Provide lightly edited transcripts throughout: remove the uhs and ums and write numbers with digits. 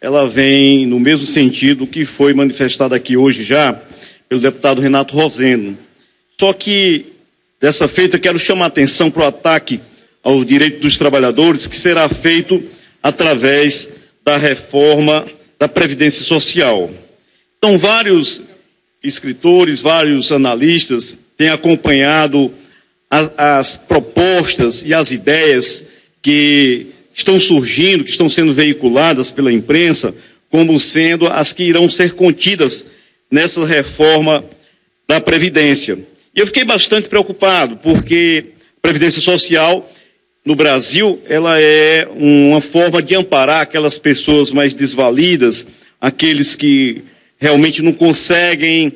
ela vem no mesmo sentido que foi manifestado aqui hoje já pelo deputado Renato Rosendo. Só que, dessa feita, quero chamar a atenção para o ataque ao direito dos trabalhadores, que será feito através da reforma da Previdência Social. Então, vários escritores, vários analistas têm acompanhado as propostas e as ideias que estão surgindo, que estão sendo veiculadas pela imprensa, como sendo as que irão ser contidas nessa reforma da Previdência. E eu fiquei bastante preocupado, porque a Previdência Social, no Brasil, ela é uma forma de amparar aquelas pessoas mais desvalidas, aqueles que realmente não conseguem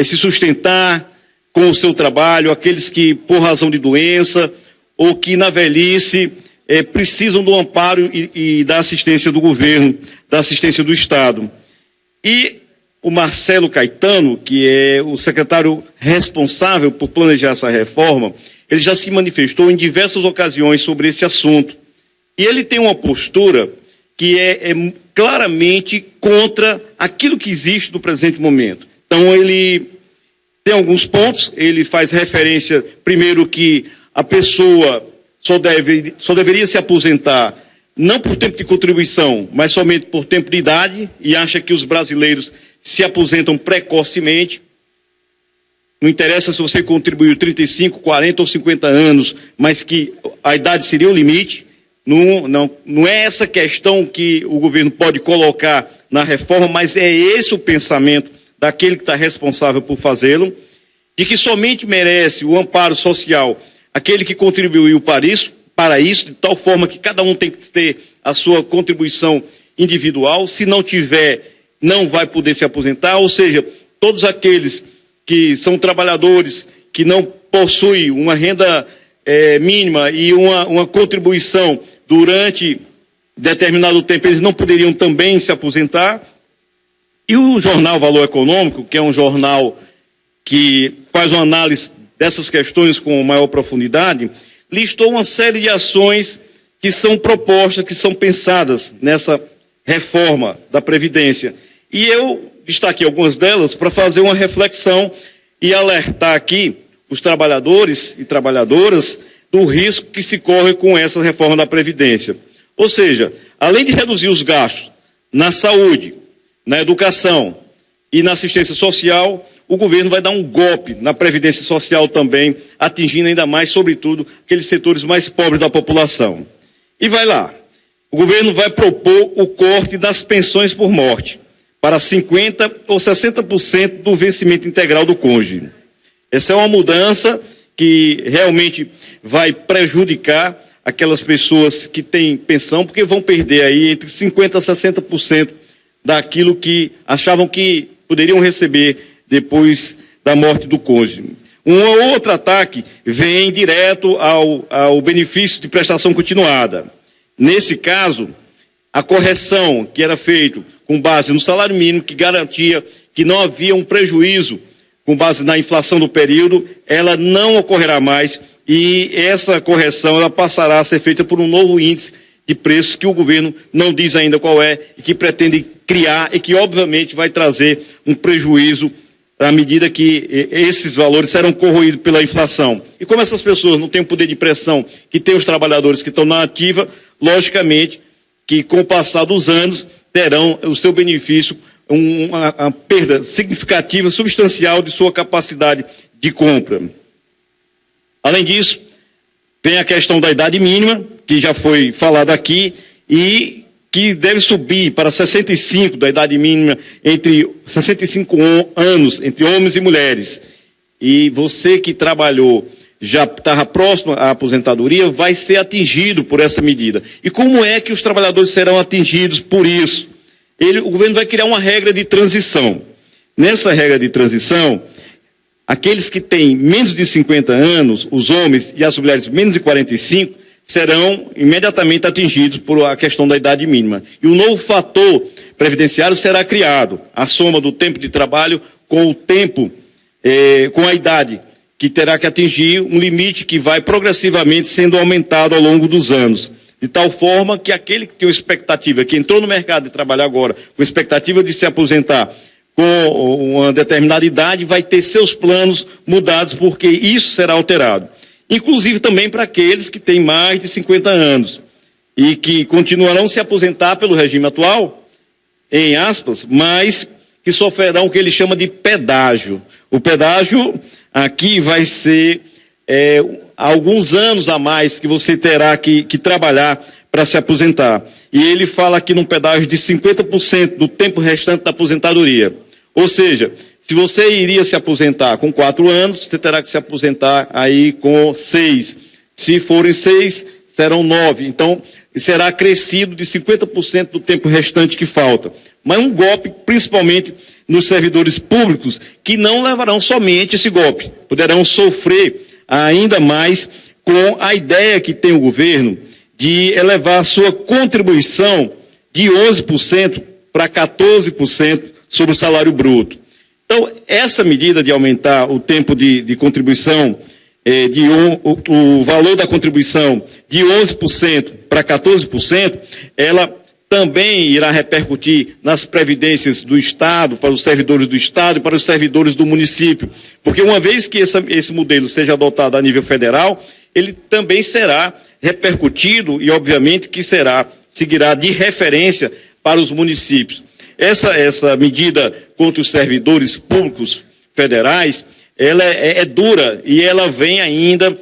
se sustentar com o seu trabalho, aqueles que, por razão de doença, ou que na velhice precisam do amparo e da assistência do governo, da assistência do Estado. E o Marcelo Caetano, que é o secretário responsável por planejar essa reforma, ele já se manifestou em diversas ocasiões sobre esse assunto. E ele tem uma postura que é claramente contra aquilo que existe no presente momento. Então, ele tem alguns pontos, ele faz referência, primeiro, que a pessoa só deveria se aposentar não por tempo de contribuição, mas somente por tempo de idade, e acha que os brasileiros se aposentam precocemente. Não interessa se você contribuiu 35, 40 ou 50 anos, mas que a idade seria o limite. Não é essa questão que o governo pode colocar na reforma, mas é esse o pensamento daquele que está responsável por fazê-lo, de que somente merece o amparo social aquele que contribuiu para isso, de tal forma que cada um tem que ter a sua contribuição individual. Se não tiver, não vai poder se aposentar, ou seja, todos aqueles que são trabalhadores, que não possuem uma renda mínima e uma contribuição durante determinado tempo, eles não poderiam também se aposentar. E o jornal Valor Econômico, que é um jornal que faz uma análise dessas questões com maior profundidade, listou uma série de ações que são propostas, que são pensadas nessa reforma da Previdência. E eu destaquei algumas delas para fazer uma reflexão e alertar aqui os trabalhadores e trabalhadoras do risco que se corre com essa reforma da Previdência. Ou seja, além de reduzir os gastos na saúde, na educação e na assistência social, o governo vai dar um golpe na Previdência Social também, atingindo ainda mais, sobretudo, aqueles setores mais pobres da população. E vai lá, o governo vai propor o corte das pensões por morte para 50% ou 60% do vencimento integral do cônjuge. Essa é uma mudança que realmente vai prejudicar aquelas pessoas que têm pensão, porque vão perder aí entre 50% a 60% daquilo que achavam que poderiam receber depois da morte do cônjuge. Um outro ataque vem direto ao benefício de prestação continuada. Nesse caso, a correção que era feita com base no salário mínimo, que garantia que não havia um prejuízo com base na inflação do período, ela não ocorrerá mais, e essa correção ela passará a ser feita por um novo índice de preços que o governo não diz ainda qual é, e que pretende criar, e que obviamente vai trazer um prejuízo à medida que esses valores serão corroídos pela inflação. E como essas pessoas não têm o poder de pressão que tem os trabalhadores que estão na ativa, logicamente que com o passar dos anos terão o seu benefício, uma perda significativa, substancial de sua capacidade de compra. Além disso, vem a questão da idade mínima, que já foi falada aqui, e que deve subir para 65 da idade mínima, entre 65 anos, entre homens e mulheres. E você que trabalhou, já estava próximo à aposentadoria, vai ser atingido por essa medida. E como é que os trabalhadores serão atingidos por isso? O governo vai criar uma regra de transição. Nessa regra de transição, aqueles que têm menos de 50 anos, os homens, e as mulheres menos de 45, serão imediatamente atingidos por a questão da idade mínima. E um novo fator previdenciário será criado, a soma do tempo de trabalho com o tempo, com a idade, que terá que atingir um limite que vai progressivamente sendo aumentado ao longo dos anos. de tal forma que aquele que tem uma expectativa, que entrou no mercado de trabalho agora, com expectativa de se aposentar com uma determinada idade, vai ter seus planos mudados, porque isso será alterado. Inclusive também para aqueles que têm mais de 50 anos e que continuarão se aposentar pelo regime atual, em aspas, mas que sofrerão o que ele chama de pedágio. O pedágio aqui vai ser alguns anos a mais que você terá que trabalhar para se aposentar. E ele fala aqui num pedágio de 50% do tempo restante da aposentadoria. Ou seja, se você iria se aposentar com 4 anos, você terá que se aposentar aí com 6. Se forem 6, serão 9. Então, será acrescido de 50% do tempo restante que falta. Mas um golpe, principalmente nos servidores públicos, que não levarão somente esse golpe. Poderão sofrer ainda mais com a ideia que tem o governo de elevar a sua contribuição de 11% para 14% sobre o salário bruto. Então, essa medida de aumentar o tempo de contribuição, o valor da contribuição de 11% para 14%, ela também irá repercutir nas previdências do Estado, para os servidores do Estado e para os servidores do município. Porque uma vez que esse modelo seja adotado a nível federal, ele também será repercutido e, obviamente, que seguirá de referência para os municípios. Essa medida contra os servidores públicos federais, ela é dura e ela vem ainda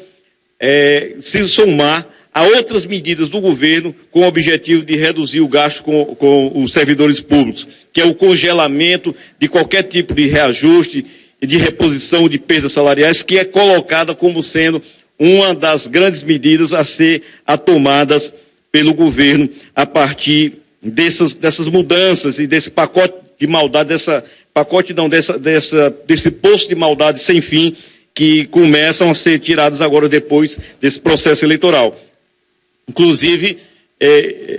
se somar a outras medidas do governo com o objetivo de reduzir o gasto com os servidores públicos, que é o congelamento de qualquer tipo de reajuste e de reposição de perdas salariais, que é colocada como sendo uma das grandes medidas a ser tomadas pelo governo a partir dessas mudanças e desse pacote de maldade, desse poço de maldade sem fim que começam a ser tirados agora depois desse processo eleitoral. Inclusive,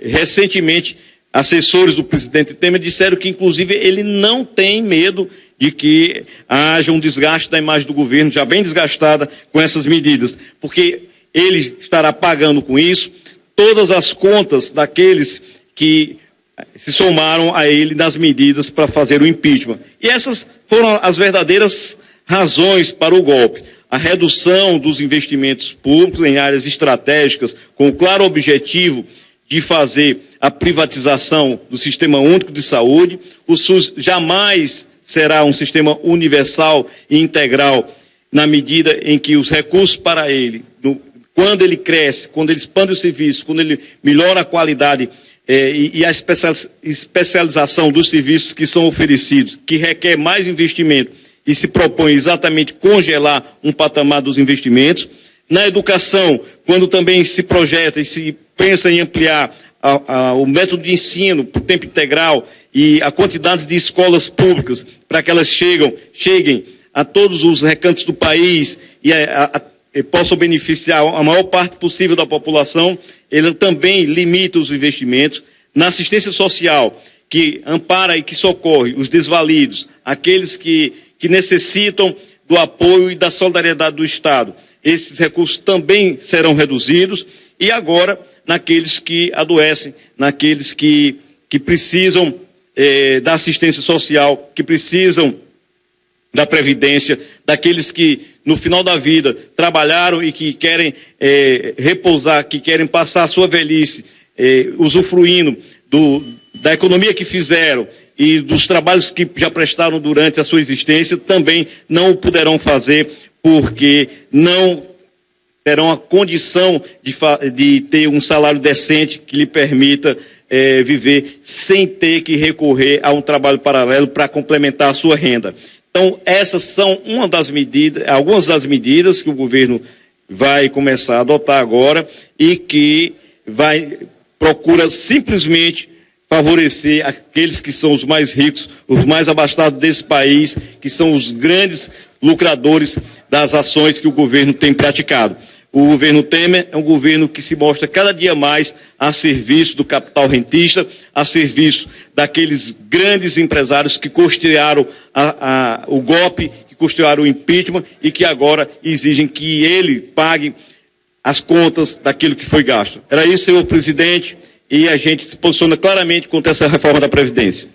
recentemente, assessores do presidente Temer disseram que, inclusive, ele não tem medo de que haja um desgaste da imagem do governo, já bem desgastada com essas medidas, porque ele estará pagando com isso todas as contas daqueles que se somaram a ele nas medidas para fazer o impeachment. E essas foram as verdadeiras razões para o golpe. A redução dos investimentos públicos em áreas estratégicas, com o claro objetivo de fazer a privatização do Sistema Único de Saúde. O SUS jamais será um sistema universal e integral na medida em que os recursos para ele, quando ele cresce, quando ele expande o serviço, quando ele melhora a qualidade e a especialização dos serviços que são oferecidos, que requer mais investimento e se propõe exatamente congelar um patamar dos investimentos. Na educação, quando também se projeta e se pensa em ampliar o método de ensino por tempo integral e a quantidade de escolas públicas para que elas cheguem a todos os recantos do país e possam beneficiar a maior parte possível da população, ele também limita os investimentos. Na assistência social, que ampara e que socorre os desvalidos, aqueles que necessitam do apoio e da solidariedade do Estado, esses recursos também serão reduzidos. E agora, naqueles que adoecem, naqueles que precisam da assistência social, que precisam da previdência, daqueles que no final da vida trabalharam e que querem repousar, que querem passar a sua velhice usufruindo da economia que fizeram e dos trabalhos que já prestaram durante a sua existência, também não o poderão fazer porque não terão a condição de ter um salário decente que lhe permita viver sem ter que recorrer a um trabalho paralelo para complementar a sua renda. Então, essas são algumas das medidas que o governo vai começar a adotar agora e que procura simplesmente favorecer aqueles que são os mais ricos, os mais abastados desse país, que são os grandes lucradores das ações que o governo tem praticado. O governo Temer é um governo que se mostra cada dia mais a serviço do capital rentista, a serviço daqueles grandes empresários que custearam o golpe, que custearam o impeachment e que agora exigem que ele pague as contas daquilo que foi gasto. Era isso, senhor presidente, e a gente se posiciona claramente contra essa reforma da Previdência.